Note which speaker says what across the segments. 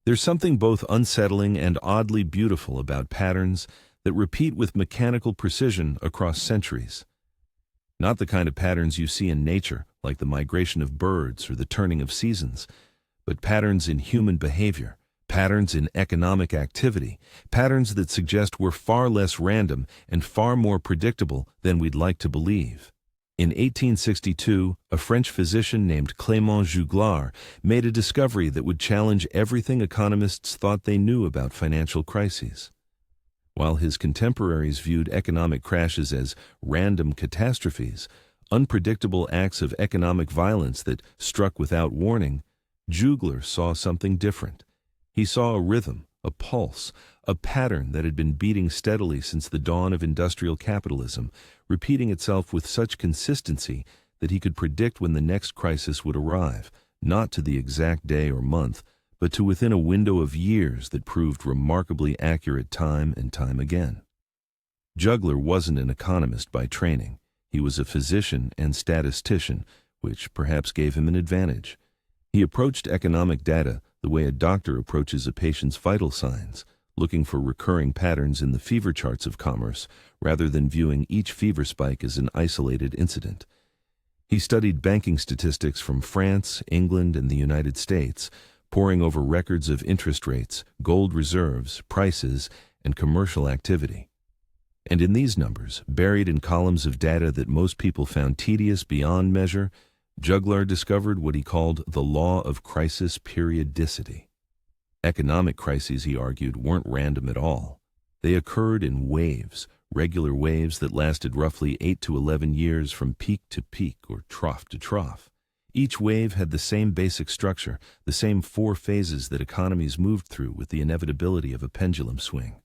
Speaker 1: There's something both unsettling and oddly beautiful about patterns that repeat with mechanical precision across centuries. Not the kind of patterns you see in nature, like the migration of birds or the turning of seasons, but patterns in human behavior, patterns in economic activity, patterns that suggest we're far less random and far more predictable than we'd like to believe. In 1862, a French physician named Clément Juglar made a discovery that would challenge everything economists thought they knew about financial crises. While his contemporaries viewed economic crashes as random catastrophes, unpredictable acts of economic violence that struck without warning, Juglar saw something different. He saw a rhythm, a pulse, a pattern that had been beating steadily since the dawn of industrial capitalism, repeating itself with such consistency that he could predict when the next crisis would arrive, not to the exact day or month, but to within a window of years that proved remarkably accurate time and time again. Juglar wasn't an economist by training. He was a physician and statistician, which perhaps gave him an advantage. He approached economic data the way a doctor approaches a patient's vital signs, looking for recurring patterns in the fever charts of commerce, rather than viewing each fever spike as an isolated incident. He studied banking statistics from France, England, and the United States, poring over records of interest rates, gold reserves, prices, and commercial activity. And in these numbers, buried in columns of data that most people found tedious beyond measure, Juglar discovered what he called the law of crisis periodicity. Economic crises, he argued, weren't random at all. They occurred in waves, regular waves that lasted roughly 8 to 11 years from peak to peak or trough to trough. Each wave had the same basic structure, the same 4 phases that economies moved through with the inevitability of a pendulum swing.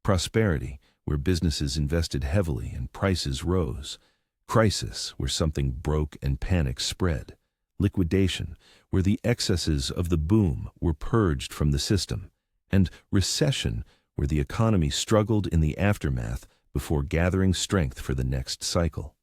Speaker 1: Prosperity, where businesses invested heavily and prices rose. Crisis, where something broke and panic spread. Liquidation, where the excesses of the boom were purged from the system. And recession, where the economy struggled in the aftermath before gathering strength for the next cycle.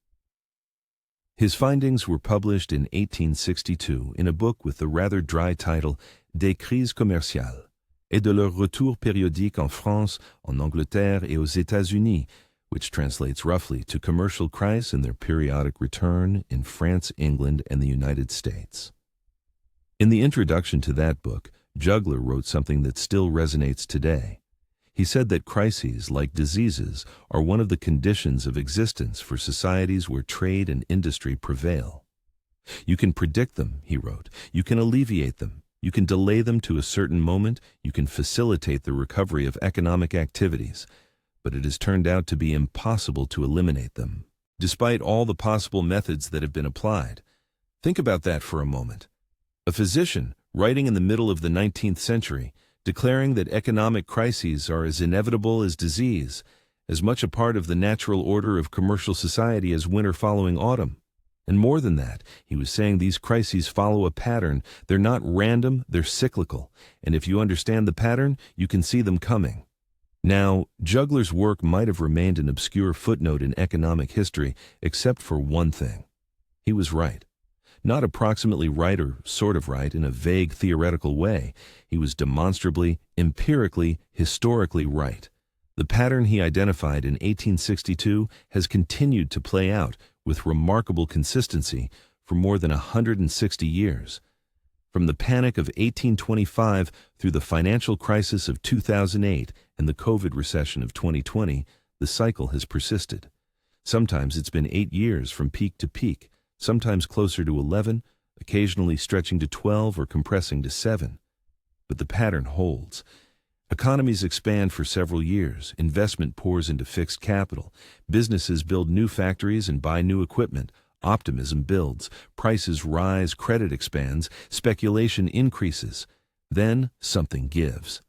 Speaker 1: His findings were published in 1862 in a book with the rather dry title Des crises commerciales et de leur retour périodique en France, en Angleterre et aux États-Unis, which translates roughly to commercial crises and their periodic return in France, England, and the United States. In the introduction to that book, Juglar wrote something that still resonates today. He said that crises, like diseases, are one of the conditions of existence for societies where trade and industry prevail. You can predict them, he wrote. You can alleviate them. You can delay them to a certain moment. You can facilitate the recovery of economic activities. But it has turned out to be impossible to eliminate them, despite all the possible methods that have been applied. Think about that for a moment. A physician, writing in the middle of the 19th century, declaring that economic crises are as inevitable as disease, as much a part of the natural order of commercial society as winter following autumn. And more than that, he was saying these crises follow a pattern. They're not random, they're cyclical. And if you understand the pattern, you can see them coming. Now, Juglar's work might have remained an obscure footnote in economic history, except for one thing. He was right. Not approximately right or sort of right in a vague theoretical way. He was demonstrably, empirically, historically right. The pattern he identified in 1862 has continued to play out with remarkable consistency for more than 160 years. From the panic of 1825 through the financial crisis of 2008 and the COVID recession of 2020, the cycle has persisted. Sometimes it's been 8 years from peak to peak, sometimes closer to 11, occasionally stretching to 12 or compressing to 7. But the pattern holds. Economies expand for several years, investment pours into fixed capital, businesses build new factories and buy new equipment, optimism builds, prices rise, credit expands, speculation increases. Then something gives.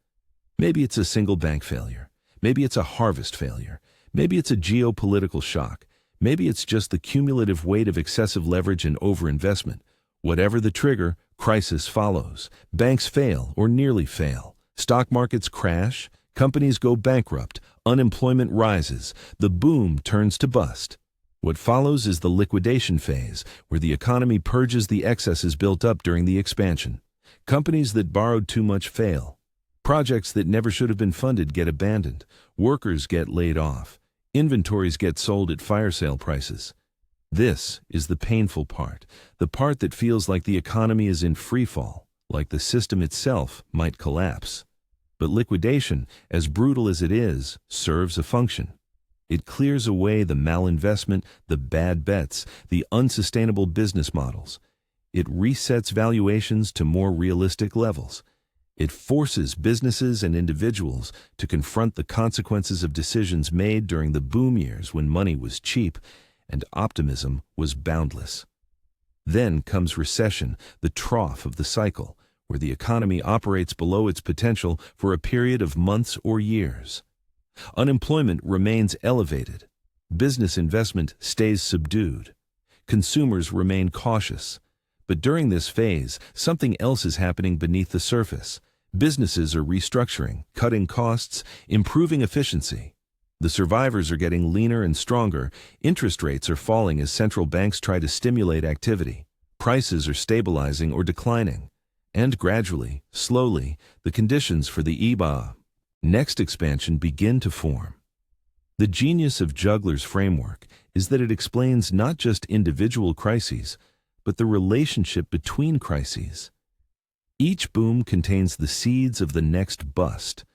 Speaker 1: Maybe it's a single bank failure. Maybe it's a harvest failure. Maybe it's a geopolitical shock. Maybe it's just the cumulative weight of excessive leverage and overinvestment. Whatever the trigger, crisis follows. Banks fail or nearly fail. Stock markets crash. Companies go bankrupt. Unemployment rises. The boom turns to bust. What follows is the liquidation phase, where the economy purges the excesses built up during the expansion. Companies that borrowed too much fail. Projects that never should have been funded get abandoned. Workers get laid off. Inventories get sold at fire sale prices. This is the painful part, the part that feels like the economy is in free fall, like the system itself might collapse. But liquidation, as brutal as it is, serves a function. It clears away the malinvestment, the bad bets, the unsustainable business models. It resets valuations to more realistic levels. It forces businesses and individuals to confront the consequences of decisions made during the boom years when money was cheap and optimism was boundless. Then comes recession, the trough of the cycle, where the economy operates below its potential for a period of months or years. Unemployment remains elevated. Business investment stays subdued. Consumers remain cautious. But during this phase, something else is happening beneath the surface. Businesses are restructuring, cutting costs, improving efficiency. The survivors are getting leaner and stronger. Interest rates are falling as central banks try to stimulate activity. Prices are stabilizing or declining. And gradually, slowly, the conditions for the next expansion begin to form. The genius of Juglar's framework is that it explains not just individual crises, but the relationship between crises. Each boom contains the seeds of the next bust.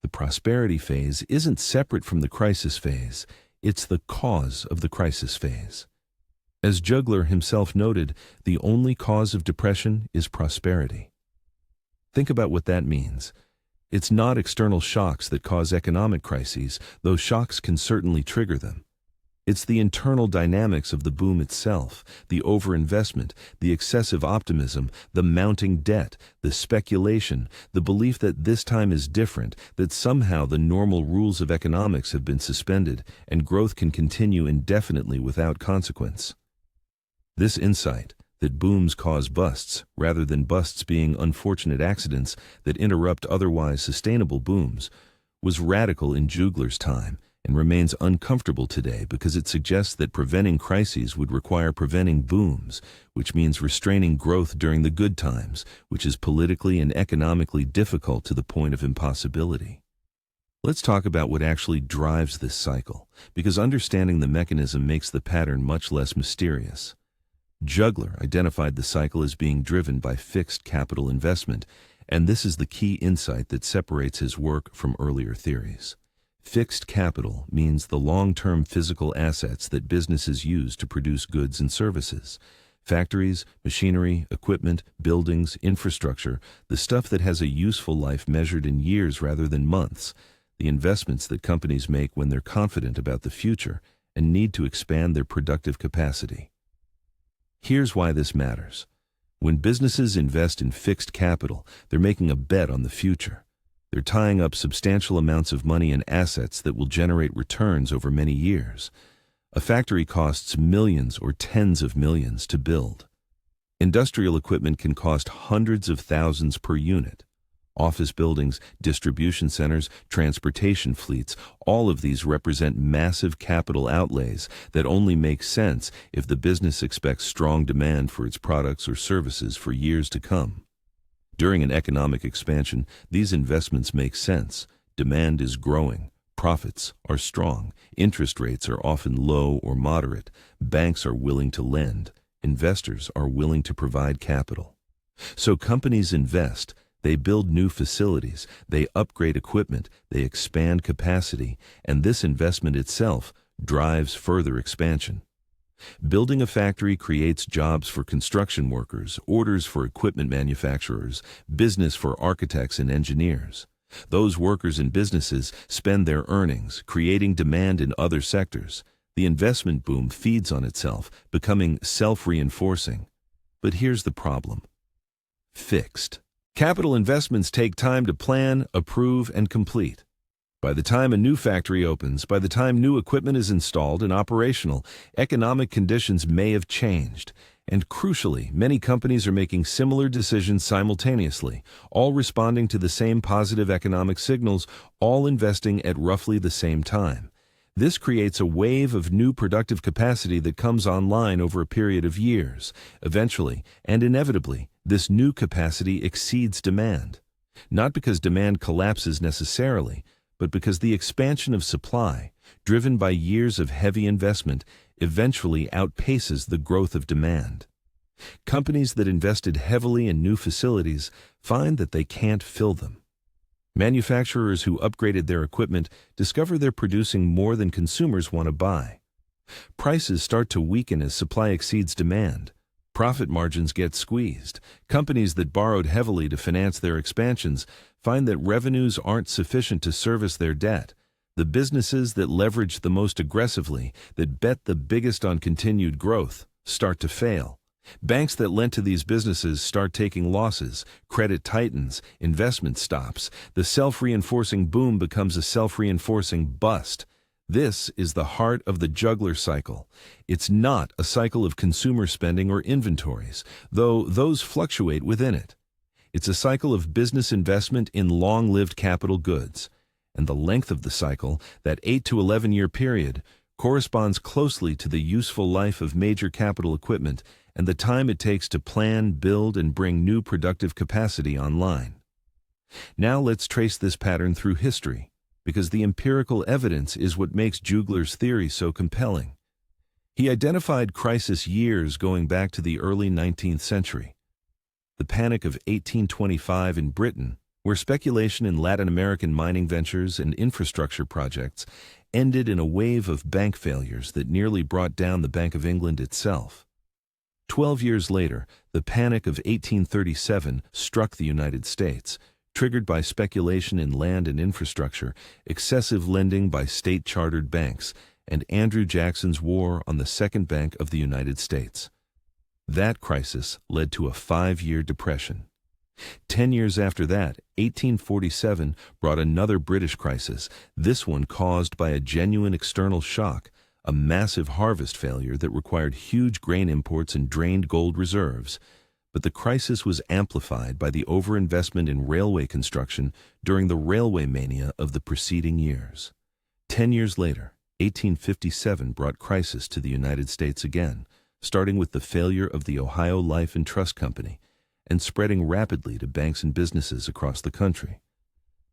Speaker 1: The prosperity phase isn't separate from the crisis phase, it's the cause of the crisis phase. As Juglar himself noted, the only cause of depression is prosperity. Think about what that means. It's not external shocks that cause economic crises, though shocks can certainly trigger them. It's the internal dynamics of the boom itself, the overinvestment, the excessive optimism, the mounting debt, the speculation, the belief that this time is different, that somehow the normal rules of economics have been suspended and growth can continue indefinitely without consequence. This insight, that booms cause busts, rather than busts being unfortunate accidents that interrupt otherwise sustainable booms, was radical in Juglar's time, and remains uncomfortable today because it suggests that preventing crises would require preventing booms, which means restraining growth during the good times, which is politically and economically difficult to the point of impossibility. Let's talk about what actually drives this cycle, because understanding the mechanism makes the pattern much less mysterious. Juglar identified the cycle as being driven by fixed capital investment, and this is the key insight that separates his work from earlier theories. Fixed capital means the long-term physical assets that businesses use to produce goods and services. Factories, machinery, equipment, buildings, infrastructure, the stuff that has a useful life measured in years rather than months, the investments that companies make when they're confident about the future and need to expand their productive capacity. Here's why this matters. When businesses invest in fixed capital, they're making a bet on the future. They're tying up substantial amounts of money and assets that will generate returns over many years. A factory costs millions or tens of millions to build. Industrial equipment can cost hundreds of thousands per unit. Office buildings, distribution centers, transportation fleets, all of these represent massive capital outlays that only make sense if the business expects strong demand for its products or services for years to come. During an economic expansion, these investments make sense. Demand is growing. Profits are strong. Interest rates are often low or moderate. Banks are willing to lend. Investors are willing to provide capital. So companies invest. They build new facilities. They upgrade equipment. They expand capacity. And this investment itself drives further expansion. Building a factory creates jobs for construction workers, orders for equipment manufacturers, business for architects and engineers. Those workers and businesses spend their earnings, creating demand in other sectors. The investment boom feeds on itself, becoming self-reinforcing. But here's the problem. Fixed. Capital investments take time to plan, approve, and complete. By the time a new factory opens, by the time new equipment is installed and operational, economic conditions may have changed. And crucially, many companies are making similar decisions simultaneously, all responding to the same positive economic signals, all investing at roughly the same time. This creates a wave of new productive capacity that comes online over a period of years. Eventually, and inevitably, this new capacity exceeds demand. Not because demand collapses necessarily, but because the expansion of supply, driven by years of heavy investment, eventually outpaces the growth of demand. Companies that invested heavily in new facilities find that they can't fill them. Manufacturers who upgraded their equipment discover they're producing more than consumers want to buy. Prices start to weaken as supply exceeds demand. Profit margins get squeezed. Companies that borrowed heavily to finance their expansions find that revenues aren't sufficient to service their debt. The businesses that leverage the most aggressively, that bet the biggest on continued growth, start to fail. Banks that lent to these businesses start taking losses, credit tightens, investment stops. The self-reinforcing boom becomes a self-reinforcing bust. This is the heart of the Juglar cycle. It's not a cycle of consumer spending or inventories, though those fluctuate within it. It's a cycle of business investment in long-lived capital goods. And the length of the cycle, that 8 to 11-year period, corresponds closely to the useful life of major capital equipment and the time it takes to plan, build, and bring new productive capacity online. Now let's trace this pattern through history, because the empirical evidence is what makes Juglar's theory so compelling. He identified crisis years going back to the early 19th century. The Panic of 1825 in Britain, where speculation in Latin American mining ventures and infrastructure projects ended in a wave of bank failures that nearly brought down the Bank of England itself. 12 years later, the Panic of 1837 struck the United States, triggered by speculation in land and infrastructure, excessive lending by state-chartered banks, and Andrew Jackson's war on the Second Bank of the United States. That crisis led to a 5-year depression. 10 years after that, 1847 brought another British crisis, this one caused by a genuine external shock, a massive harvest failure that required huge grain imports and drained gold reserves. But the crisis was amplified by the overinvestment in railway construction during the railway mania of the preceding years. 10 years later, 1857 brought crisis to the United States again, starting with the failure of the Ohio Life and Trust Company and spreading rapidly to banks and businesses across the country.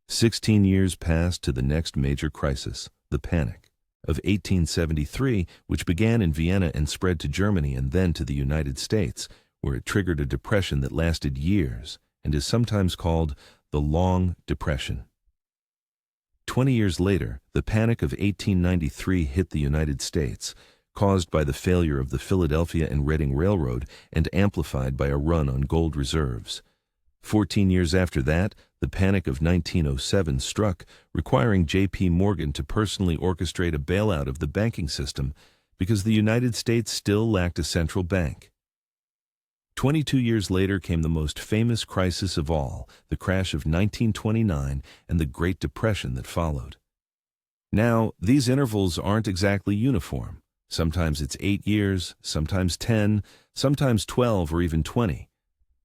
Speaker 1: 16 years passed to the next major crisis, the Panic of 1873, which began in Vienna and spread to Germany and then to the United States, where it triggered a depression that lasted years and is sometimes called the Long Depression. 20 years later, the Panic of 1893 hit the United States, caused by the failure of the Philadelphia and Reading Railroad and amplified by a run on gold reserves. 14 years after that, the Panic of 1907 struck, requiring J.P. Morgan to personally orchestrate a bailout of the banking system because the United States still lacked a central bank. 22 years later came the most famous crisis of all, the crash of 1929 and the Great Depression that followed. Now, these intervals aren't exactly uniform. Sometimes it's 8 years, sometimes 10, sometimes 12 or even 20.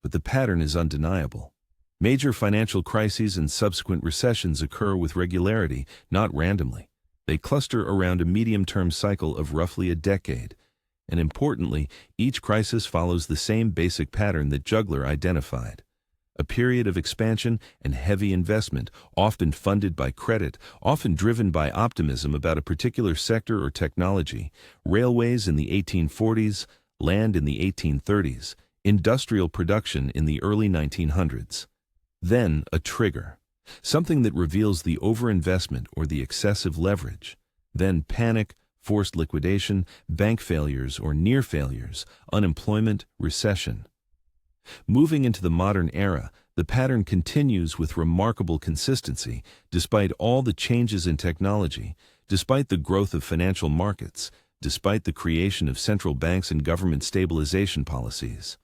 Speaker 1: But the pattern is undeniable. Major financial crises and subsequent recessions occur with regularity, not randomly. They cluster around a medium-term cycle of roughly a decade. And importantly, each crisis follows the same basic pattern that Juglar identified. A period of expansion and heavy investment, often funded by credit, often driven by optimism about a particular sector or technology, railways in the 1840s, land in the 1830s, industrial production in the early 1900s. Then a trigger, something that reveals the overinvestment or the excessive leverage. Then panic, forced liquidation, bank failures or near failures, unemployment, recession. Moving into the modern era, the pattern continues with remarkable consistency, despite all the changes in technology, despite the growth of financial markets, despite the creation of central banks and government stabilization policies.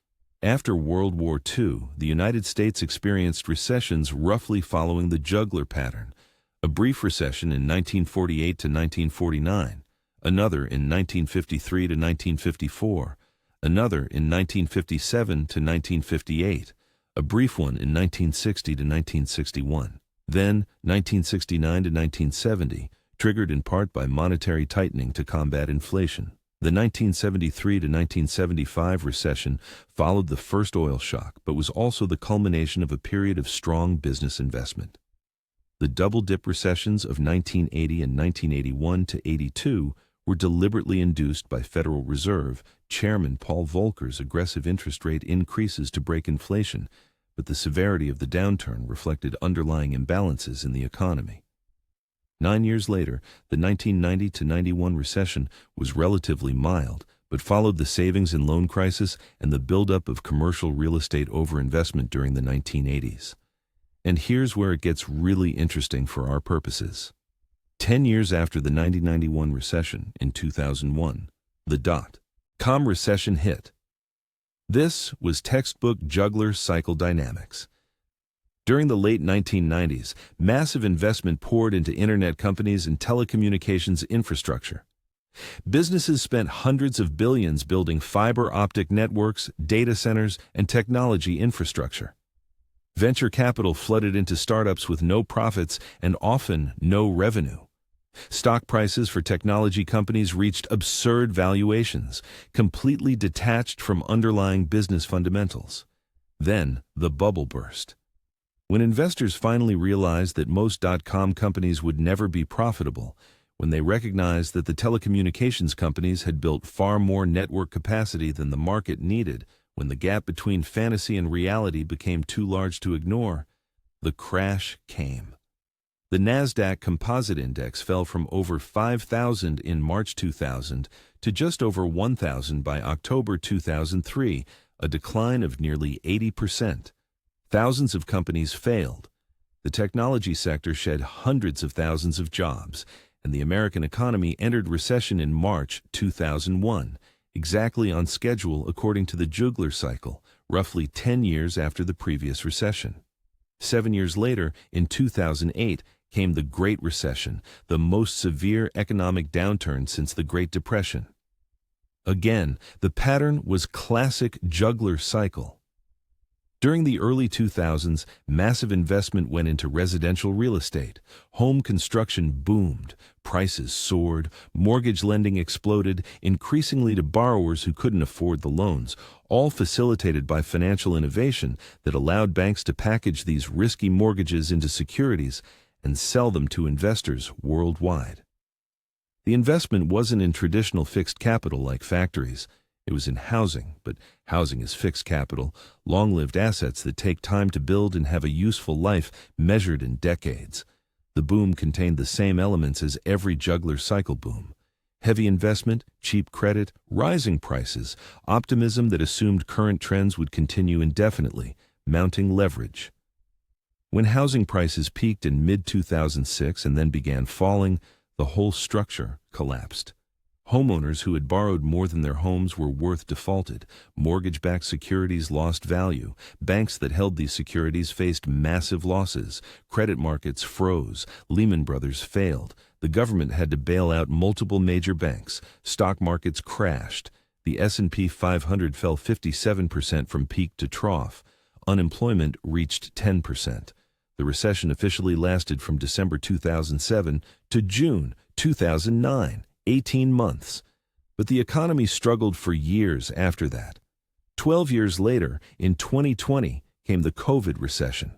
Speaker 1: After World War II, the United States experienced recessions roughly following the Juglar pattern, a brief recession in 1948 to 1949, another in 1953 to 1954, another in 1957 to 1958, a brief one in 1960 to 1961, then 1969 to 1970, triggered in part by monetary tightening to combat inflation. The 1973 to 1975 recession followed the first oil shock, but was also the culmination of a period of strong business investment. The double-dip recessions of 1980 and 1981 to 82 were deliberately induced by Federal Reserve Chairman Paul Volcker's aggressive interest rate increases to break inflation, but the severity of the downturn reflected underlying imbalances in the economy. 9 years later, the 1990 to 91 recession was relatively mild, but followed the savings and loan crisis and the buildup of commercial real estate overinvestment during the 1980s. And here's where it gets really interesting for our purposes. 10 years after the 1991 recession, in 2001, the dot-com recession hit. This was textbook Juglar cycle dynamics. During the late 1990s, massive investment poured into internet companies and telecommunications infrastructure. Businesses spent hundreds of billions building fiber optic networks, data centers, and technology infrastructure. Venture capital flooded into startups with no profits and often no revenue. Stock prices for technology companies reached absurd valuations, completely detached from underlying business fundamentals. Then the bubble burst. When investors finally realized that most dot-com companies would never be profitable, when they recognized that the telecommunications companies had built far more network capacity than the market needed, when the gap between fantasy and reality became too large to ignore, the crash came. The Nasdaq Composite Index fell from over 5,000 in March 2000 to just over 1,000 by October 2003, a decline of nearly 80%. Thousands of companies failed. The technology sector shed hundreds of thousands of jobs, and the American economy entered recession in March 2001, exactly on schedule according to the Juglar cycle, roughly 10 years after the previous recession. 7 years later, in 2008, came the Great Recession, the most severe economic downturn since the Great Depression. Again, the pattern was classic Juglar cycle. During the early 2000s, massive investment went into residential real estate. Home construction boomed, prices soared, mortgage lending exploded, increasingly to borrowers who couldn't afford the loans, all facilitated by financial innovation that allowed banks to package these risky mortgages into securities and sell them to investors worldwide. The investment wasn't in traditional fixed capital like factories. It was in housing, but housing is fixed capital, long-lived assets that take time to build and have a useful life measured in decades. The boom contained the same elements as every Juglar cycle boom. Heavy investment, cheap credit, rising prices, optimism that assumed current trends would continue indefinitely, mounting leverage. When housing prices peaked in mid-2006 and then began falling, the whole structure collapsed. Homeowners who had borrowed more than their homes were worth defaulted. Mortgage-backed securities lost value. Banks that held these securities faced massive losses. Credit markets froze. Lehman Brothers failed. The government had to bail out multiple major banks. Stock markets crashed. The S&P 500 fell 57% from peak to trough. Unemployment reached 10%. The recession officially lasted from December 2007 to June 2009. 18 months. But the economy struggled for years after that. 12 years later, in 2020, came the COVID recession.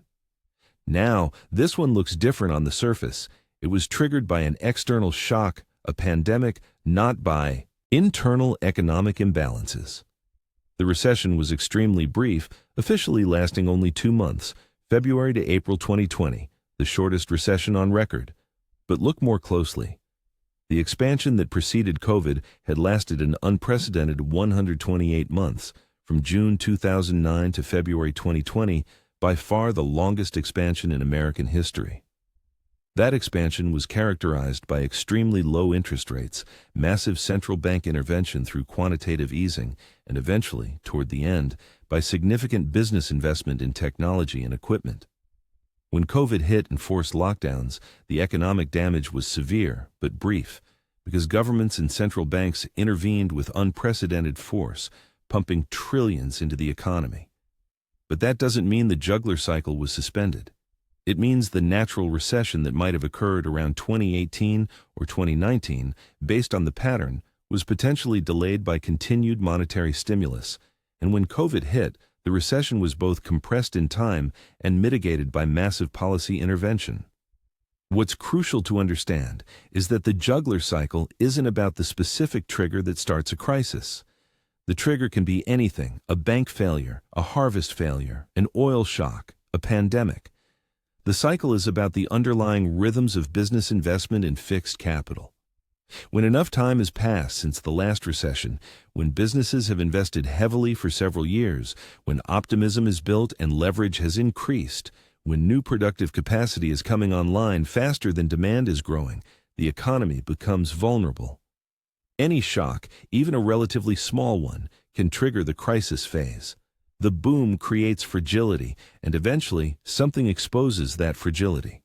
Speaker 1: Now, this one looks different on the surface. It was triggered by an external shock, a pandemic, not by internal economic imbalances. The recession was extremely brief, officially lasting only 2 months, February to April 2020, the shortest recession on record. But look more closely. The expansion that preceded COVID had lasted an unprecedented 128 months, from June 2009 to February 2020, by far the longest expansion in American history. That expansion was characterized by extremely low interest rates, massive central bank intervention through quantitative easing, and eventually, toward the end, by significant business investment in technology and equipment. When COVID hit and forced lockdowns, the economic damage was severe but brief, because governments and central banks intervened with unprecedented force, pumping trillions into the economy. But that doesn't mean the Juglar cycle was suspended. It means the natural recession that might have occurred around 2018 or 2019, based on the pattern, was potentially delayed by continued monetary stimulus, and when COVID hit, the recession was both compressed in time and mitigated by massive policy intervention. What's crucial to understand is that the juggler cycle isn't about the specific trigger that starts a crisis. The trigger can be anything: a bank failure, a harvest failure, an oil shock, a pandemic. The cycle is about the underlying rhythms of business investment in fixed capital. When enough time has passed since the last recession, when businesses have invested heavily for several years, when optimism is built and leverage has increased, when new productive capacity is coming online faster than demand is growing, the economy becomes vulnerable. Any shock, even a relatively small one, can trigger the crisis phase. The boom creates fragility, and eventually something exposes that fragility.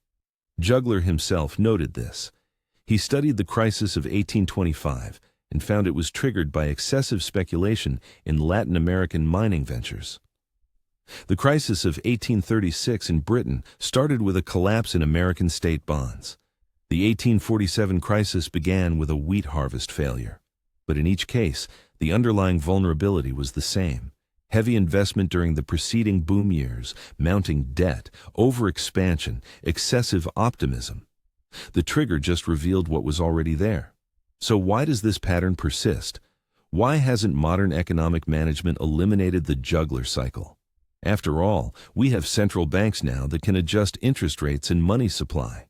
Speaker 1: Juglar himself noted this. He studied the crisis of 1825 and found it was triggered by excessive speculation in Latin American mining ventures. The crisis of 1836 in Britain started with a collapse in American state bonds. The 1847 crisis began with a wheat harvest failure. But in each case, the underlying vulnerability was the same: heavy investment during the preceding boom years, mounting debt, overexpansion, excessive optimism. The trigger just revealed what was already there. So why does this pattern persist? Why hasn't modern economic management eliminated the juggler cycle? After all, we have central banks now that can adjust interest rates and money supply.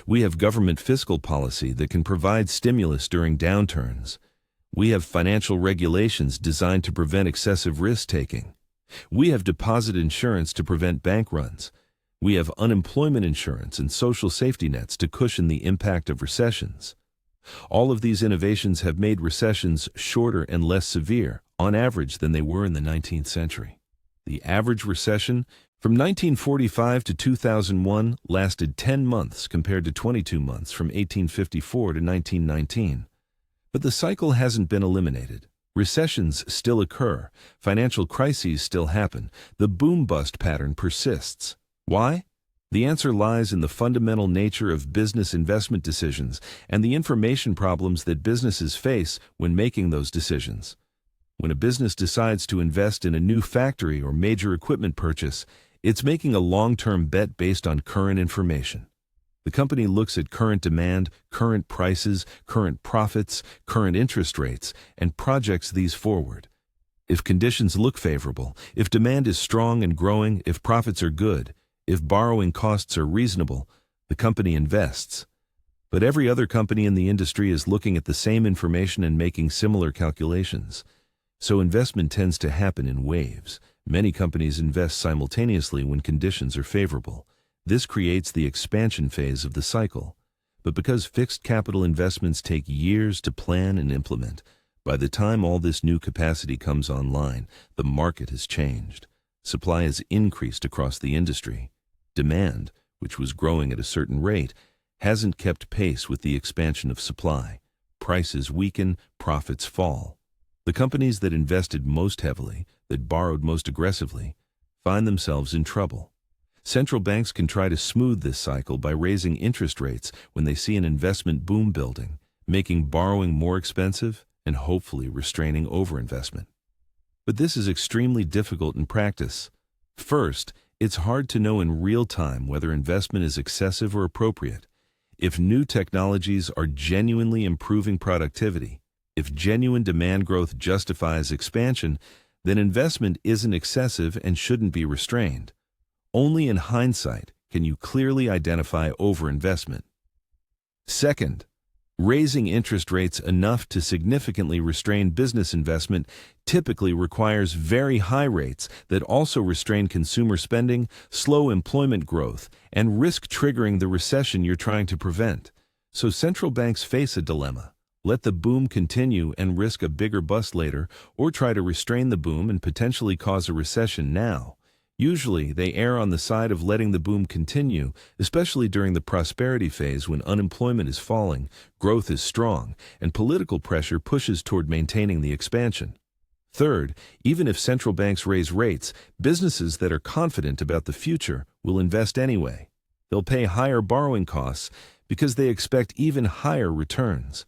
Speaker 1: We have government fiscal policy that can provide stimulus during downturns. We have financial regulations designed to prevent excessive risk-taking. We have deposit insurance to prevent bank runs. We have unemployment insurance and social safety nets to cushion the impact of recessions. All of these innovations have made recessions shorter and less severe, on average, than they were in the 19th century. The average recession from 1945 to 2001 lasted 10 months compared to 22 months from 1854 to 1919. But the cycle hasn't been eliminated. Recessions still occur, financial crises still happen, the boom-bust pattern persists. Why? The answer lies in the fundamental nature of business investment decisions and the information problems that businesses face when making those decisions. When a business decides to invest in a new factory or major equipment purchase, it's making a long-term bet based on current information. The company looks at current demand, current prices, current profits, current interest rates, and projects these forward. If conditions look favorable, if demand is strong and growing, if profits are good, if borrowing costs are reasonable, the company invests. But every other company in the industry is looking at the same information and making similar calculations. So investment tends to happen in waves. Many companies invest simultaneously when conditions are favorable. This creates the expansion phase of the cycle. But because fixed capital investments take years to plan and implement, by the time all this new capacity comes online, the market has changed. Supply has increased across the industry. Demand, which was growing at a certain rate, hasn't kept pace with the expansion of supply. Prices weaken, profits fall. The companies that invested most heavily, that borrowed most aggressively, find themselves in trouble. Central banks can try to smooth this cycle by raising interest rates when they see an investment boom building, making borrowing more expensive and hopefully restraining overinvestment. But this is extremely difficult in practice. First, it's hard to know in real time whether investment is excessive or appropriate. If new technologies are genuinely improving productivity, if genuine demand growth justifies expansion, then investment isn't excessive and shouldn't be restrained. Only in hindsight can you clearly identify overinvestment. Second, raising interest rates enough to significantly restrain business investment typically requires very high rates that also restrain consumer spending, slow employment growth, and risk triggering the recession you're trying to prevent. So central banks face a dilemma. Let the boom continue and risk a bigger bust later, or try to restrain the boom and potentially cause a recession now. Usually, they err on the side of letting the boom continue, especially during the prosperity phase when unemployment is falling, growth is strong, and political pressure pushes toward maintaining the expansion. Third, even if central banks raise rates, businesses that are confident about the future will invest anyway. They'll pay higher borrowing costs because they expect even higher returns.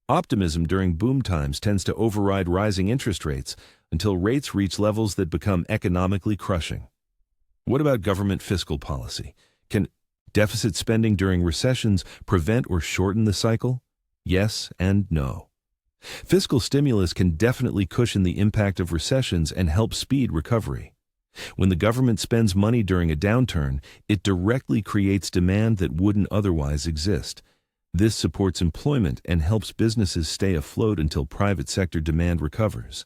Speaker 1: Optimism during boom times tends to override rising interest rates until rates reach levels that become economically crushing. What about government fiscal policy? Can deficit spending during recessions prevent or shorten the cycle? Yes and no. Fiscal stimulus can definitely cushion the impact of recessions and help speed recovery. When the government spends money during a downturn, it directly creates demand that wouldn't otherwise exist. This supports employment and helps businesses stay afloat until private sector demand recovers.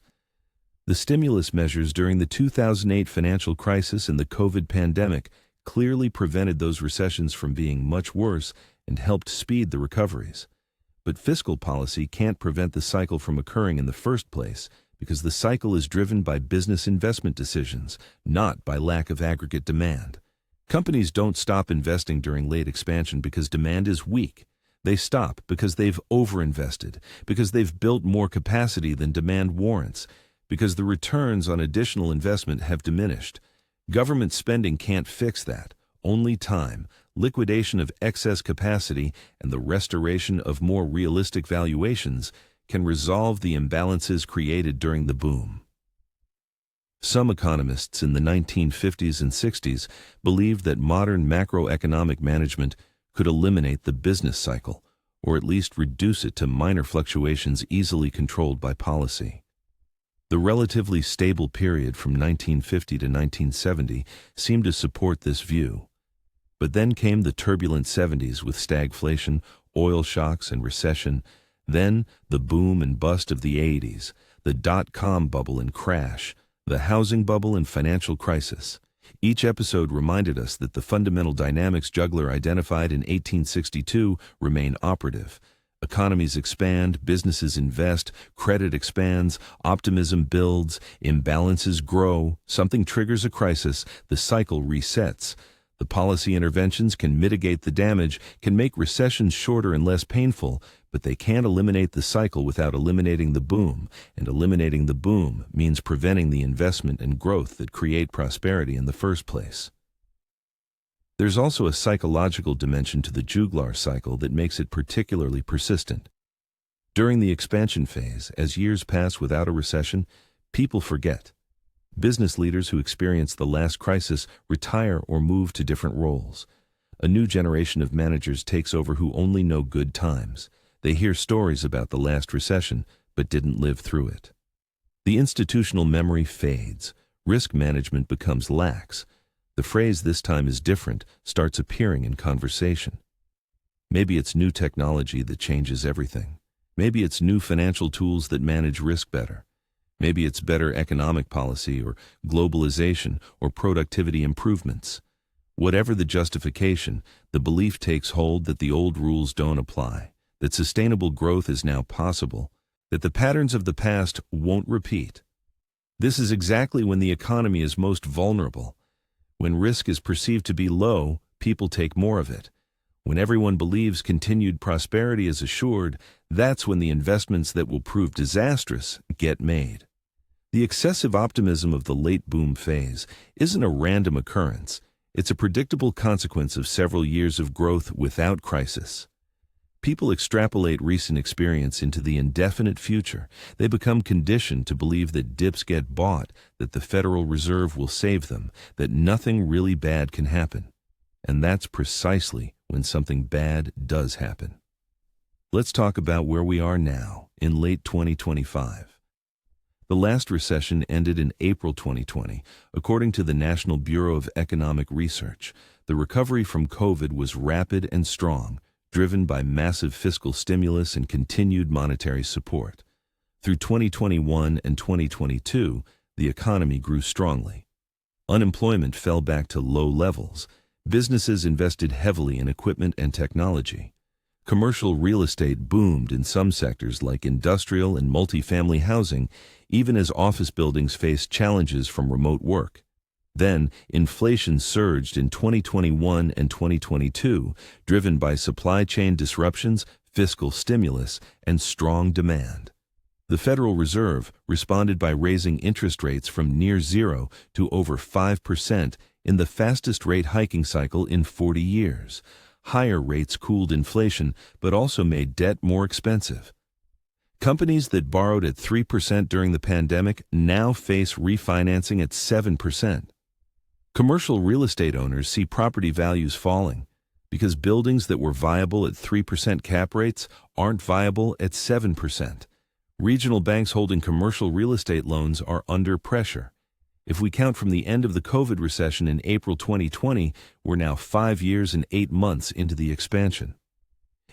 Speaker 1: The stimulus measures during the 2008 financial crisis and the COVID pandemic clearly prevented those recessions from being much worse and helped speed the recoveries. But fiscal policy can't prevent the cycle from occurring in the first place because the cycle is driven by business investment decisions, not by lack of aggregate demand. Companies don't stop investing during late expansion because demand is weak. They stop because they've overinvested, because they've built more capacity than demand warrants, because the returns on additional investment have diminished. Government spending can't fix that. Only time, liquidation of excess capacity, and the restoration of more realistic valuations can resolve the imbalances created during the boom. Some economists in the 1950s and 60s believed that modern macroeconomic management could eliminate the business cycle, or at least reduce it to minor fluctuations easily controlled by policy. The relatively stable period from 1950 to 1970 seemed to support this view. But then came the turbulent 70s with stagflation, oil shocks, and recession. Then the boom and bust of the 80s, the dot-com bubble and crash, the housing bubble and financial crisis. Each episode reminded us that the fundamental dynamics Juglar identified in 1862 remain operative. Economies expand, businesses invest, credit expands, optimism builds, imbalances grow, something triggers a crisis, the cycle resets. The policy interventions can mitigate the damage, can make recessions shorter and less painful, but they can't eliminate the cycle without eliminating the boom, and eliminating the boom means preventing the investment and growth that create prosperity in the first place. There's also a psychological dimension to the Juglar cycle that makes it particularly persistent. During the expansion phase, as years pass without a recession, people forget. Business leaders who experienced the last crisis retire or move to different roles. A new generation of managers takes over who only know good times. They hear stories about the last recession, but didn't live through it. The institutional memory fades. Risk management becomes lax. The phrase "this time is different" starts appearing in conversation. Maybe it's new technology that changes everything. Maybe it's new financial tools that manage risk better. Maybe it's better economic policy or globalization or productivity improvements. Whatever the justification, the belief takes hold that the old rules don't apply, that sustainable growth is now possible, that the patterns of the past won't repeat. This is exactly when the economy is most vulnerable. When risk is perceived to be low, people take more of it. When everyone believes continued prosperity is assured, that's when the investments that will prove disastrous get made. The excessive optimism of the late boom phase isn't a random occurrence. It's a predictable consequence of several years of growth without crisis. People extrapolate recent experience into the indefinite future. They become conditioned to believe that dips get bought, that the Federal Reserve will save them, that nothing really bad can happen. And that's precisely when something bad does happen. Let's talk about where we are now, in late 2025. The last recession ended in April 2020. According to the National Bureau of Economic Research, the recovery from COVID was rapid and strong, driven by massive fiscal stimulus and continued monetary support. Through 2021 and 2022, the economy grew strongly. Unemployment fell back to low levels. Businesses invested heavily in equipment and technology. Commercial real estate boomed in some sectors like industrial and multifamily housing, even as office buildings faced challenges from remote work. Then, inflation surged in 2021 and 2022, driven by supply chain disruptions, fiscal stimulus, and strong demand. The Federal Reserve responded by raising interest rates from near zero to over 5% in the fastest rate hiking cycle in 40 years. Higher rates cooled inflation, but also made debt more expensive. Companies that borrowed at 3% during the pandemic now face refinancing at 7%. Commercial real estate owners see property values falling because buildings that were viable at 3% cap rates aren't viable at 7%. Regional banks holding commercial real estate loans are under pressure. If we count from the end of the COVID recession in April 2020, we're now 5 years and 8 months into the expansion.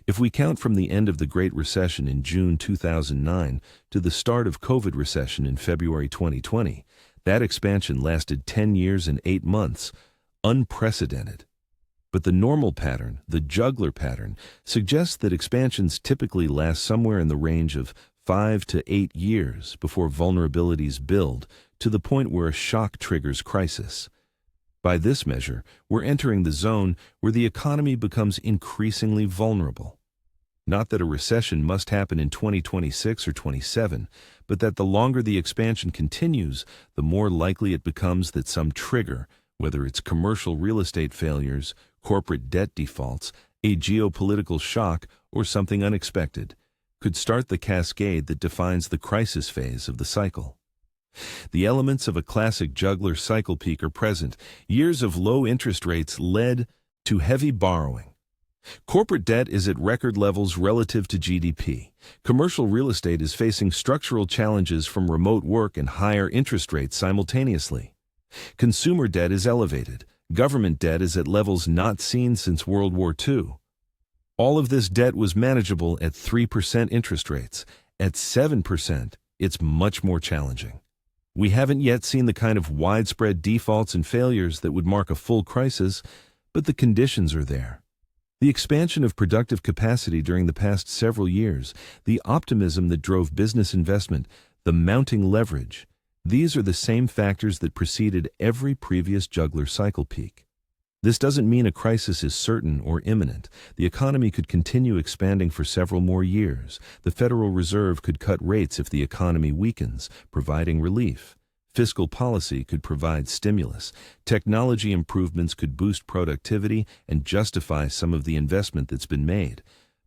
Speaker 1: If we count from the end of the Great Recession in June 2009 to the start of COVID recession in February 2020, that expansion lasted 10 years and 8 months, unprecedented. But the normal pattern, the Juglar pattern, suggests that expansions typically last somewhere in the range of 5 to 8 years before vulnerabilities build to the point where a shock triggers crisis. By this measure, we're entering the zone where the economy becomes increasingly vulnerable. Not that a recession must happen in 2026 or 27, but that the longer the expansion continues, the more likely it becomes that some trigger, whether it's commercial real estate failures, corporate debt defaults, a geopolitical shock, or something unexpected, could start the cascade that defines the crisis phase of the cycle. The elements of a classic Juglar cycle peak are present. Years of low interest rates led to heavy borrowing. Corporate debt is at record levels relative to GDP. Commercial real estate is facing structural challenges from remote work and higher interest rates simultaneously. Consumer debt is elevated. Government debt is at levels not seen since World War II. All of this debt was manageable at 3% interest rates. At 7%, it's much more challenging. We haven't yet seen the kind of widespread defaults and failures that would mark a full crisis, but the conditions are there. The expansion of productive capacity during the past several years, the optimism that drove business investment, the mounting leverage, these are the same factors that preceded every previous Juglar cycle peak. This doesn't mean a crisis is certain or imminent. The economy could continue expanding for several more years. The Federal Reserve could cut rates if the economy weakens, providing relief. Fiscal policy could provide stimulus. Technology improvements could boost productivity and justify some of the investment that's been made.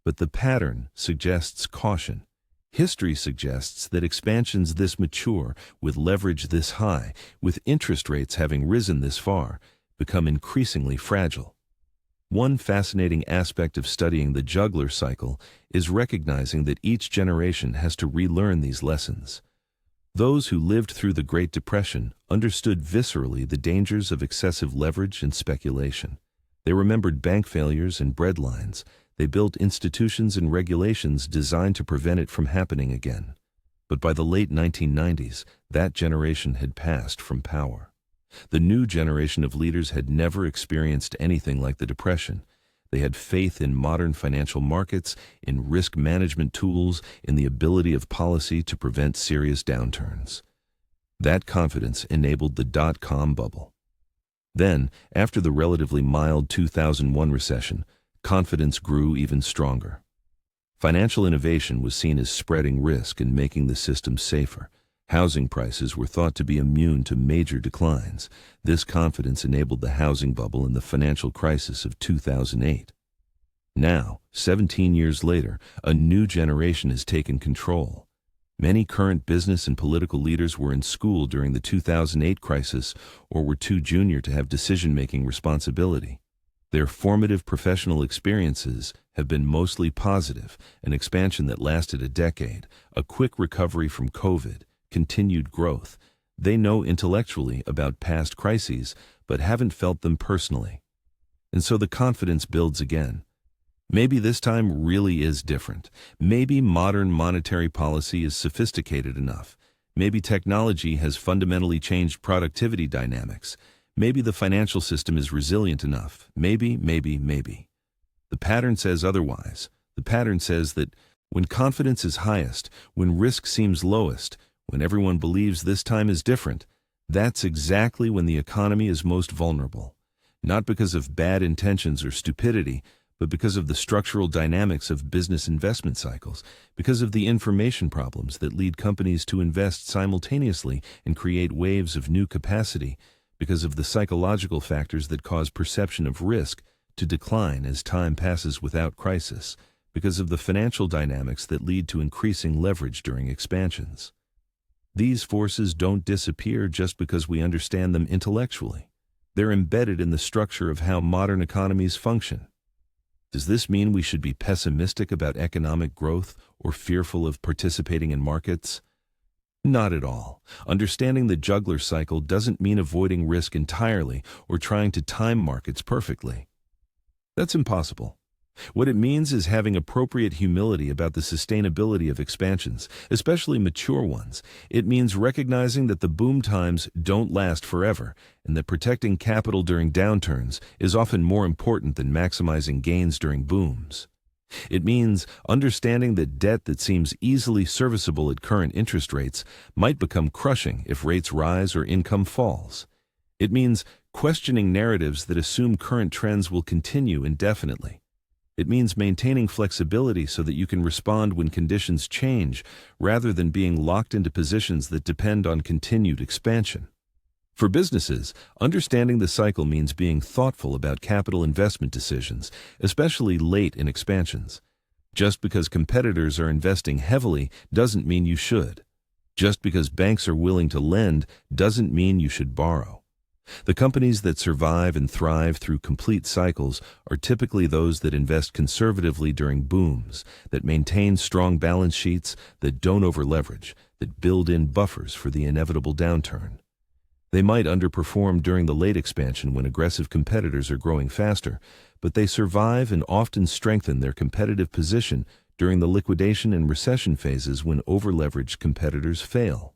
Speaker 1: But the pattern suggests caution. History suggests that expansions this mature, with leverage this high, with interest rates having risen this far, become increasingly fragile. One fascinating aspect of studying the Juglar cycle is recognizing that each generation has to relearn these lessons. Those who lived through the Great Depression understood viscerally the dangers of excessive leverage and speculation. They remembered bank failures and breadlines. They built institutions and regulations designed to prevent it from happening again. But by the late 1990s, that generation had passed from power. The new generation of leaders had never experienced anything like the Depression. They had faith in modern financial markets, in risk management tools, in the ability of policy to prevent serious downturns. That confidence enabled the dot-com bubble. Then, after the relatively mild 2001 recession, confidence grew even stronger. Financial innovation was seen as spreading risk and making the system safer. Housing prices were thought to be immune to major declines. This confidence enabled the housing bubble and the financial crisis of 2008. Now, 17 years later, a new generation has taken control. Many current business and political leaders were in school during the 2008 crisis or were too junior to have decision-making responsibility. Their formative professional experiences have been mostly positive, an expansion that lasted a decade, a quick recovery from COVID, continued growth. They know intellectually about past crises, but haven't felt them personally. And so the confidence builds again. Maybe this time really is different. Maybe modern monetary policy is sophisticated enough. Maybe technology has fundamentally changed productivity dynamics. Maybe the financial system is resilient enough. Maybe. The pattern says otherwise. The pattern says that when confidence is highest, when risk seems lowest, when everyone believes this time is different, that's exactly when the economy is most vulnerable. Not because of bad intentions or stupidity, but because of the structural dynamics of business investment cycles, because of the information problems that lead companies to invest simultaneously and create waves of new capacity, because of the psychological factors that cause perception of risk to decline as time passes without crisis, because of the financial dynamics that lead to increasing leverage during expansions. These forces don't disappear just because we understand them intellectually. They're embedded in the structure of how modern economies function. Does this mean we should be pessimistic about economic growth or fearful of participating in markets? Not at all. Understanding the Juglar cycle doesn't mean avoiding risk entirely or trying to time markets perfectly. That's impossible. What it means is having appropriate humility about the sustainability of expansions, especially mature ones. It means recognizing that the boom times don't last forever, and that protecting capital during downturns is often more important than maximizing gains during booms. It means understanding that debt that seems easily serviceable at current interest rates might become crushing if rates rise or income falls. It means questioning narratives that assume current trends will continue indefinitely. It means maintaining flexibility so that you can respond when conditions change, rather than being locked into positions that depend on continued expansion. For businesses, understanding the cycle means being thoughtful about capital investment decisions, especially late in expansions. Just because competitors are investing heavily doesn't mean you should. Just because banks are willing to lend doesn't mean you should borrow. The companies that survive and thrive through complete cycles are typically those that invest conservatively during booms, that maintain strong balance sheets, that don't over-leverage, that build in buffers for the inevitable downturn. They might underperform during the late expansion when aggressive competitors are growing faster, but they survive and often strengthen their competitive position during the liquidation and recession phases when over-leveraged competitors fail.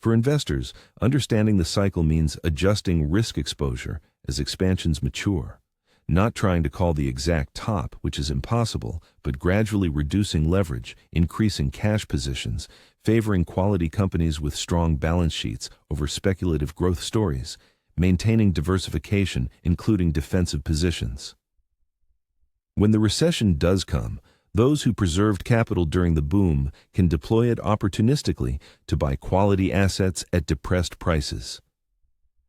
Speaker 1: For investors, understanding the cycle means adjusting risk exposure as expansions mature, not trying to call the exact top, which is impossible, but gradually reducing leverage, increasing cash positions, favoring quality companies with strong balance sheets over speculative growth stories, maintaining diversification, including defensive positions. When the recession does come, those who preserved capital during the boom can deploy it opportunistically to buy quality assets at depressed prices.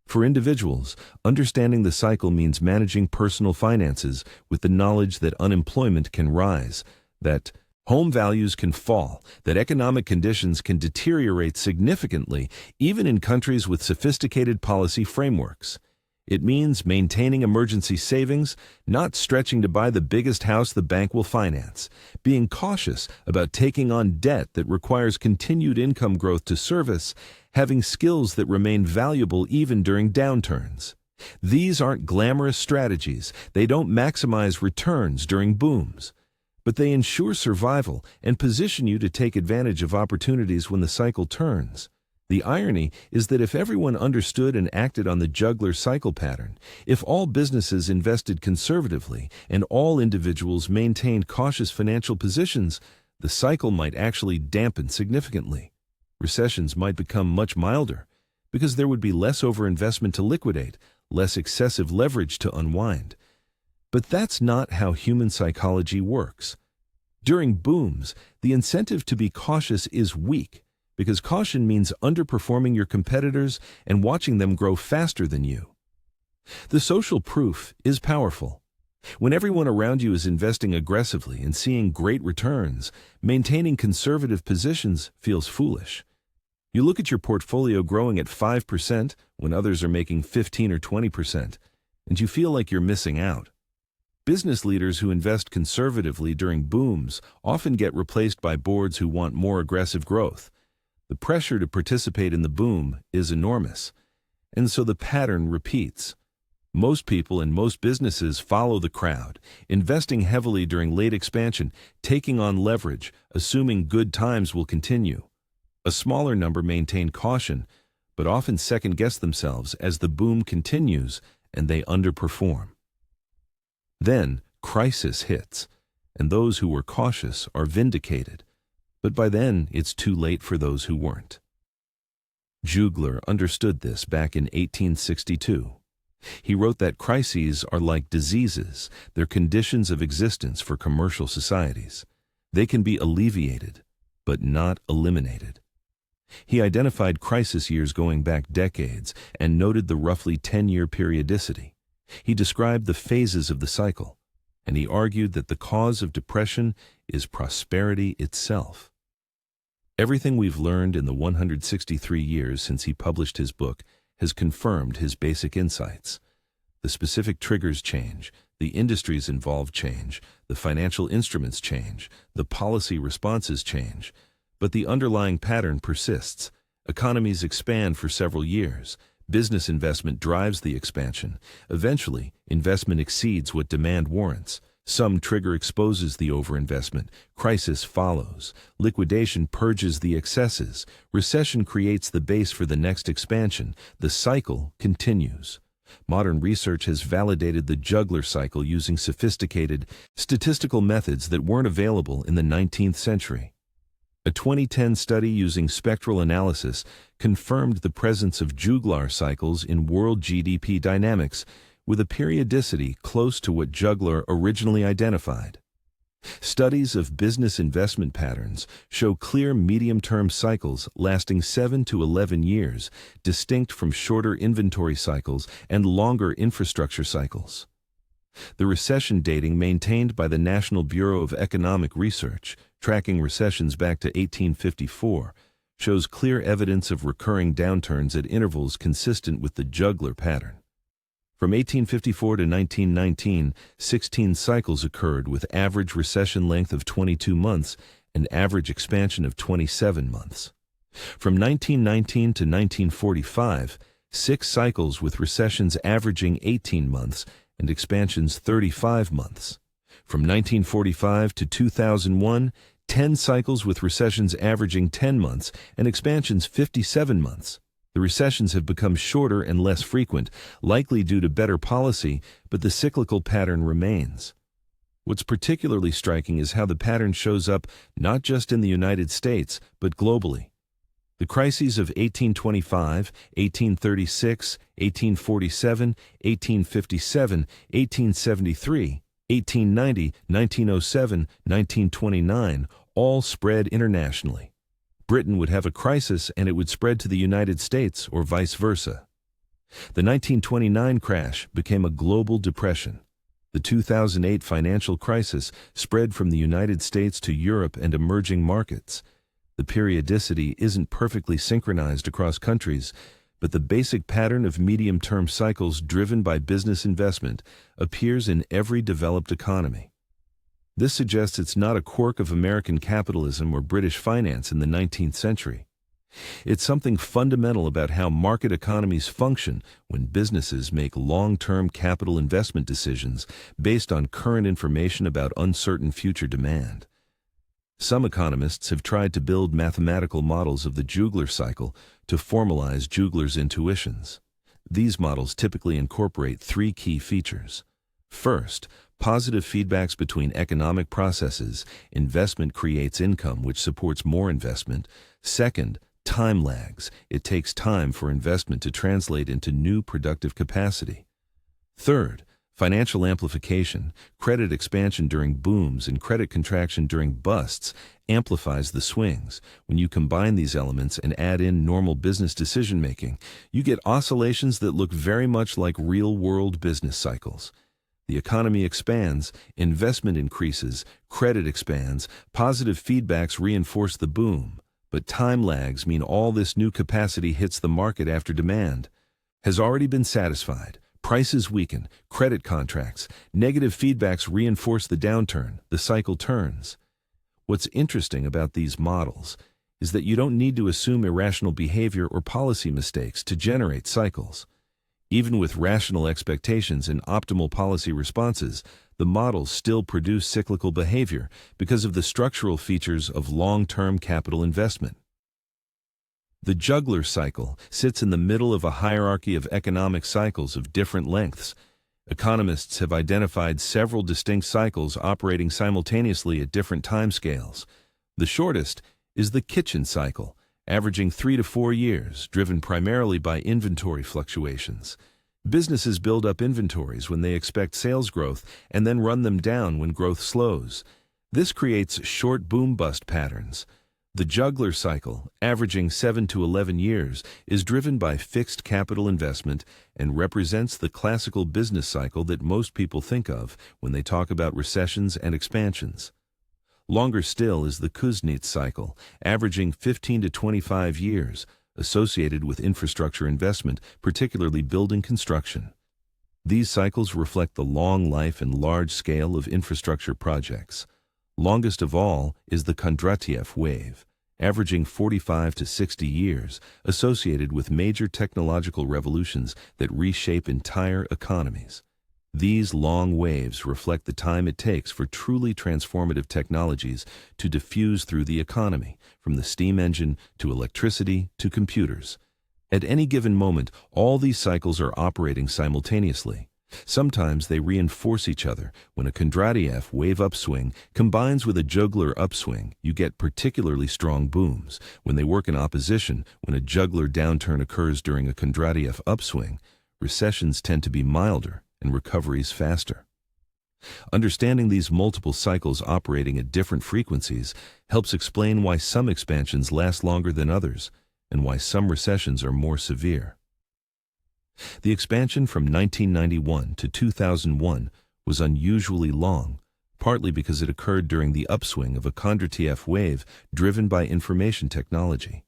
Speaker 1: For individuals, understanding the cycle means managing personal finances with the knowledge that unemployment can rise, that home values can fall, that economic conditions can deteriorate significantly even in countries with sophisticated policy frameworks. It means maintaining emergency savings, not stretching to buy the biggest house the bank will finance, being cautious about taking on debt that requires continued income growth to service, having skills that remain valuable even during downturns. These aren't glamorous strategies. They don't maximize returns during booms, but they ensure survival and position you to take advantage of opportunities when the cycle turns. The irony is that if everyone understood and acted on the Juglar cycle pattern, if all businesses invested conservatively and all individuals maintained cautious financial positions, the cycle might actually dampen significantly. Recessions might become much milder because there would be less overinvestment to liquidate, less excessive leverage to unwind. But that's not how human psychology works. During booms, the incentive to be cautious is weak, because caution means underperforming your competitors and watching them grow faster than you. The social proof is powerful. When everyone around you is investing aggressively and seeing great returns, maintaining conservative positions feels foolish. You look at your portfolio growing at 5% when others are making 15 or 20%, and you feel like you're missing out. Business leaders who invest conservatively during booms often get replaced by boards who want more aggressive growth. The pressure to participate in the boom is enormous, and so the pattern repeats. Most people and most businesses follow the crowd, investing heavily during late expansion, taking on leverage, assuming good times will continue. A smaller number maintain caution, but often second-guess themselves as the boom continues and they underperform. Then, crisis hits, and those who were cautious are vindicated. But by then, it's too late for those who weren't. Juglar understood this back in 1862. He wrote that crises are like diseases. They're conditions of existence for commercial societies. They can be alleviated, but not eliminated. He identified crisis years going back decades and noted the roughly 10-year periodicity. He described the phases of the cycle. and he argued that the cause of depression is prosperity itself. Everything we've learned in the 163 years since he published his book has confirmed his basic insights. The specific triggers change, the industries involved change, the financial instruments change, the policy responses change, but the underlying pattern persists. Economies expand for several years. Business investment drives the expansion. Eventually, investment exceeds what demand warrants. Some trigger exposes the overinvestment. Crisis follows. Liquidation purges the excesses. Recession creates the base for the next expansion. The cycle continues. Modern research has validated the Juglar cycle using sophisticated statistical methods that weren't available in the 19th century. A 2010 study using spectral analysis confirmed the presence of Juglar cycles in world GDP dynamics with a periodicity close to what Juglar originally identified. Studies of business investment patterns show clear medium-term cycles lasting 7 to 11 years, distinct from shorter inventory cycles and longer infrastructure cycles. The recession dating maintained by the National Bureau of Economic Research, tracking recessions back to 1854, shows clear evidence of recurring downturns at intervals consistent with the Juglar pattern. From 1854 to 1919, 16 cycles occurred with average recession length of 22 months and average expansion of 27 months. From 1919 to 1945, 6 cycles with recessions averaging 18 months and expansions 35 months. From 1945 to 2001, 10 cycles with recessions averaging 10 months and expansions 57 months. The recessions have become shorter and less frequent, likely due to better policy, but the cyclical pattern remains. What's particularly striking is how the pattern shows up not just in the United States, but globally. The crises of 1825, 1836, 1847, 1857, 1873, 1890, 1907, 1929 all spread internationally. Britain would have a crisis and it would spread to the United States or vice versa. The 1929 crash became a global depression. The 2008 financial crisis spread from the United States to Europe and emerging markets. The periodicity isn't perfectly synchronized across countries, but the basic pattern of medium-term cycles driven by business investment appears in every developed economy. This suggests it's not a quirk of American capitalism or British finance in the 19th century. It's something fundamental about how market economies function when businesses make long-term capital investment decisions based on current information about uncertain future demand. Some economists have tried to build mathematical models of the Juglar cycle to formalize Juglar's intuitions. These models typically incorporate 3 key features. First, positive feedbacks between economic processes. Investment creates income, which supports more investment. Second, time lags. It takes time for investment to translate into new productive capacity. Third, financial amplification. Credit expansion during booms and credit contraction during busts amplifies the swings. When you combine these elements and add in normal business decision-making, you get oscillations that look very much like real-world business cycles. The economy expands, investment increases, credit expands, positive feedbacks reinforce the boom. But time lags mean all this new capacity hits the market after demand has already been satisfied. Prices weaken, credit contracts, negative feedbacks reinforce the downturn, the cycle turns. What's interesting about these models is that you don't need to assume irrational behavior or policy mistakes to generate cycles. Even with rational expectations and optimal policy responses, the models still produce cyclical behavior because of the structural features of long-term capital investment. The Juglar cycle sits in the middle of a hierarchy of economic cycles of different lengths. Economists have identified several distinct cycles operating simultaneously at different timescales. The shortest is the kitchen cycle, averaging 3 to 4 years, driven primarily by inventory fluctuations. Businesses build up inventories when they expect sales growth and then run them down when growth slows. This creates short boom-bust patterns. The Juglar cycle, averaging 7 to 11 years, is driven by fixed capital investment and represents the classical business cycle that most people think of when they talk about recessions and expansions. Longer still is the Kuznets cycle, averaging 15 to 25 years, associated with infrastructure investment, particularly building construction. These cycles reflect the long life and large scale of infrastructure projects. Longest of all is the Kondratiev wave, averaging 45 to 60 years, associated with major technological revolutions that reshape entire economies. These long waves reflect the time it takes for truly transformative technologies to diffuse through the economy, from the steam engine to electricity to computers. At any given moment, all these cycles are operating simultaneously. Sometimes they reinforce each other. When a Kondratiev wave upswing combines with a Juglar upswing, you get particularly strong booms. When they work in opposition, when a Juglar downturn occurs during a Kondratiev upswing, recessions tend to be milder and recoveries faster. Understanding these multiple cycles operating at different frequencies helps explain why some expansions last longer than others and why some recessions are more severe. The expansion from 1991 to 2001 was unusually long, partly because it occurred during the upswing of a Kondratiev wave driven by information technology.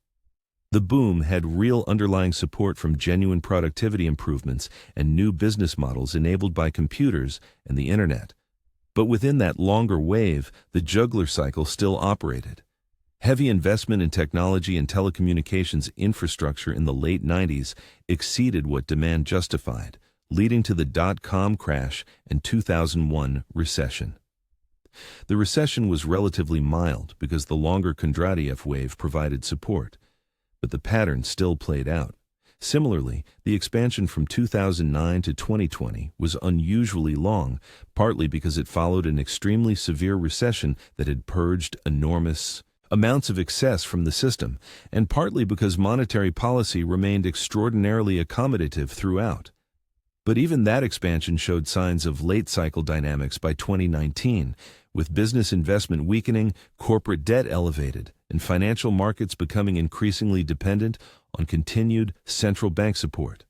Speaker 1: The boom had real underlying support from genuine productivity improvements and new business models enabled by computers and the internet. But within that longer wave, the Juglar cycle still operated. Heavy investment in technology and telecommunications infrastructure in the late 90s exceeded what demand justified, leading to the dot-com crash and 2001 recession. The recession was relatively mild because the longer Kondratiev wave provided support, but the pattern still played out. Similarly, the expansion from 2009 to 2020 was unusually long, partly because it followed an extremely severe recession that had purged enormous amounts of excess from the system, and partly because monetary policy remained extraordinarily accommodative throughout. But even that expansion showed signs of late-cycle dynamics by 2019, with business investment weakening, corporate debt elevated, and financial markets becoming increasingly dependent on continued central bank support.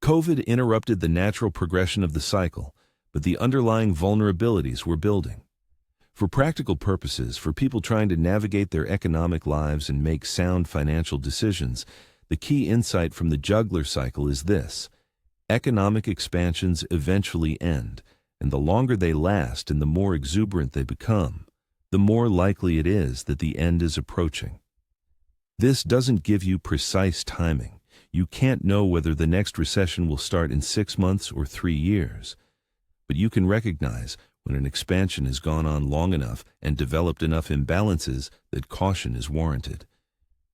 Speaker 1: COVID interrupted the natural progression of the cycle, but the underlying vulnerabilities were building. For practical purposes, for people trying to navigate their economic lives and make sound financial decisions, the key insight from the Juglar cycle is this: economic expansions eventually end, and the longer they last and the more exuberant they become, the more likely it is that the end is approaching. This doesn't give you precise timing. You can't know whether the next recession will start in 6 months or 3 years. But you can recognize when an expansion has gone on long enough and developed enough imbalances that caution is warranted.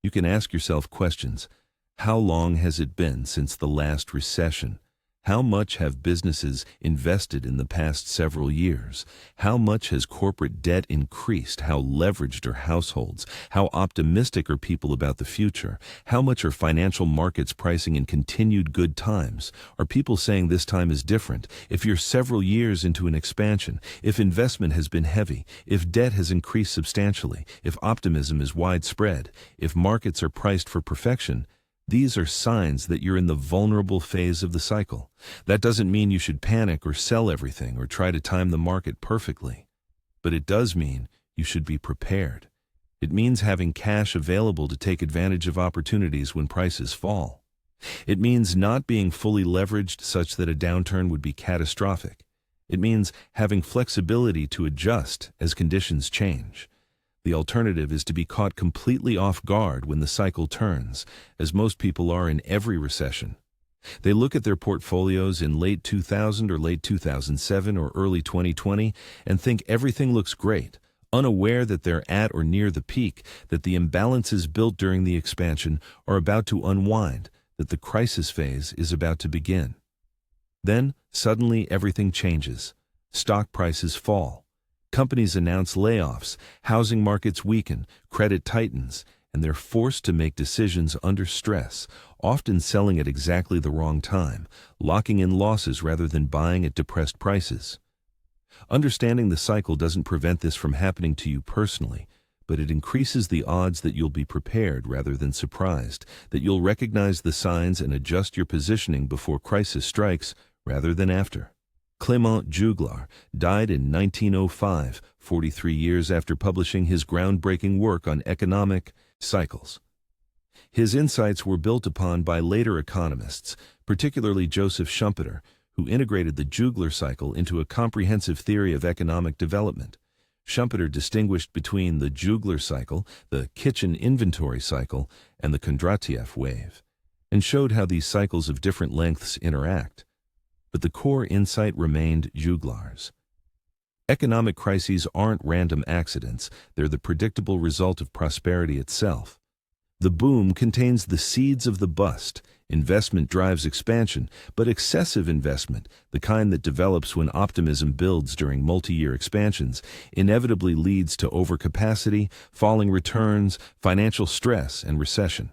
Speaker 1: You can ask yourself questions. How long has it been since the last recession? How much have businesses invested in the past several years? How much has corporate debt increased? How leveraged are households? How optimistic are people about the future? How much are financial markets pricing in continued good times? Are people saying this time is different? If you're several years into an expansion, if investment has been heavy, if debt has increased substantially, if optimism is widespread, if markets are priced for perfection, these are signs that you're in the vulnerable phase of the cycle. That doesn't mean you should panic or sell everything or try to time the market perfectly. But it does mean you should be prepared. It means having cash available to take advantage of opportunities when prices fall. It means not being fully leveraged such that a downturn would be catastrophic. It means having flexibility to adjust as conditions change. The alternative is to be caught completely off guard when the cycle turns, as most people are in every recession. They look at their portfolios in late 2000 or late 2007 or early 2020 and think everything looks great, unaware that they're at or near the peak, that the imbalances built during the expansion are about to unwind, that the crisis phase is about to begin. Then, suddenly everything changes. Stock prices fall. Companies announce layoffs, housing markets weaken, credit tightens, and they're forced to make decisions under stress, often selling at exactly the wrong time, locking in losses rather than buying at depressed prices. Understanding the cycle doesn't prevent this from happening to you personally, but it increases the odds that you'll be prepared rather than surprised, that you'll recognize the signs and adjust your positioning before crisis strikes rather than after. Clément Juglar died in 1905, 43 years after publishing his groundbreaking work on economic cycles. His insights were built upon by later economists, particularly Joseph Schumpeter, who integrated the Juglar cycle into a comprehensive theory of economic development. Schumpeter distinguished between the Juglar cycle, the kitchen inventory cycle, and the Kondratiev wave, and showed how these cycles of different lengths interact. But the core insight remained Juglar's. Economic crises aren't random accidents, they're the predictable result of prosperity itself. The boom contains the seeds of the bust. Investment drives expansion, but excessive investment, the kind that develops when optimism builds during multi-year expansions, inevitably leads to overcapacity, falling returns, financial stress, and recession.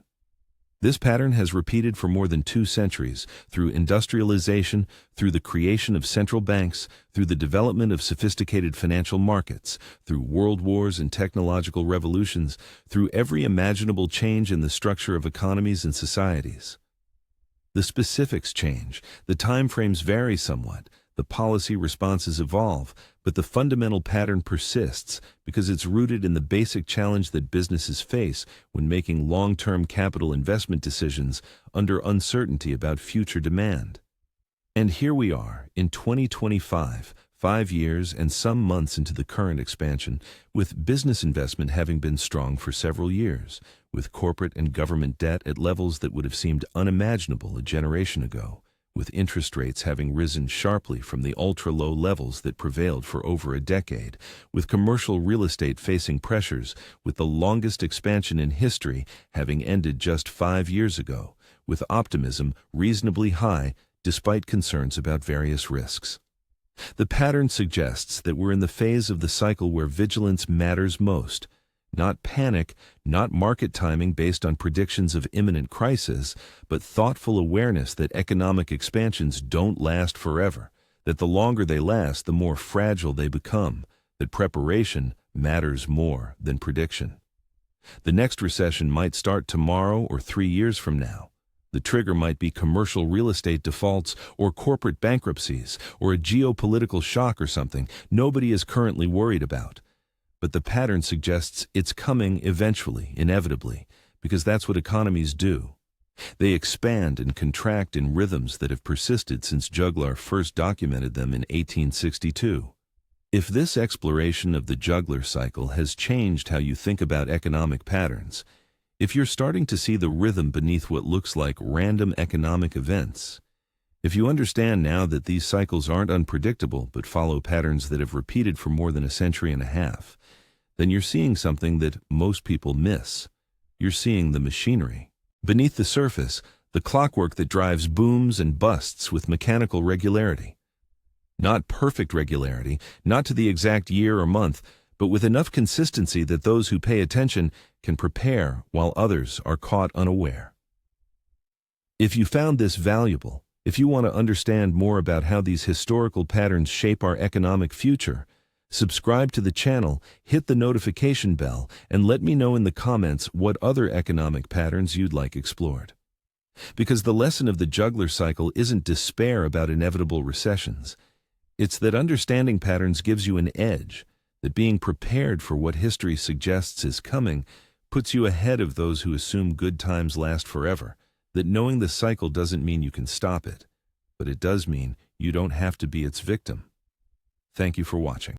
Speaker 1: This pattern has repeated for more than 2 centuries, through industrialization, through the creation of central banks, through the development of sophisticated financial markets, through world wars and technological revolutions, through every imaginable change in the structure of economies and societies. The specifics change, the timeframes vary somewhat, the policy responses evolve, but the fundamental pattern persists because it's rooted in the basic challenge that businesses face when making long-term capital investment decisions under uncertainty about future demand. And here we are, in 2025, 5 years and some months into the current expansion, with business investment having been strong for several years, with corporate and government debt at levels that would have seemed unimaginable a generation ago, with interest rates having risen sharply from the ultra-low levels that prevailed for over a decade, with commercial real estate facing pressures, with the longest expansion in history having ended just 5 years ago, with optimism reasonably high despite concerns about various risks. The pattern suggests that we're in the phase of the cycle where vigilance matters most. Not panic, not market timing based on predictions of imminent crisis, but thoughtful awareness that economic expansions don't last forever, that the longer they last, the more fragile they become, that preparation matters more than prediction. The next recession might start tomorrow or 3 years from now. The trigger might be commercial real estate defaults or corporate bankruptcies or a geopolitical shock or something nobody is currently worried about. But the pattern suggests it's coming eventually, inevitably, because that's what economies do. They expand and contract in rhythms that have persisted since Juglar first documented them in 1862. If this exploration of the Juglar cycle has changed how you think about economic patterns, if you're starting to see the rhythm beneath what looks like random economic events, if you understand now that these cycles aren't unpredictable but follow patterns that have repeated for more than a century and a half, then you're seeing something that most people miss. You're seeing the machinery. Beneath the surface, the clockwork that drives booms and busts with mechanical regularity. Not perfect regularity, not to the exact year or month, but with enough consistency that those who pay attention can prepare while others are caught unaware. If you found this valuable, if you want to understand more about how these historical patterns shape our economic future, subscribe to the channel, hit the notification bell, and let me know in the comments what other economic patterns you'd like explored. Because the lesson of the Juglar cycle isn't despair about inevitable recessions. It's that understanding patterns gives you an edge, that being prepared for what history suggests is coming puts you ahead of those who assume good times last forever, that knowing the cycle doesn't mean you can stop it, but it does mean you don't have to be its victim. Thank you for watching.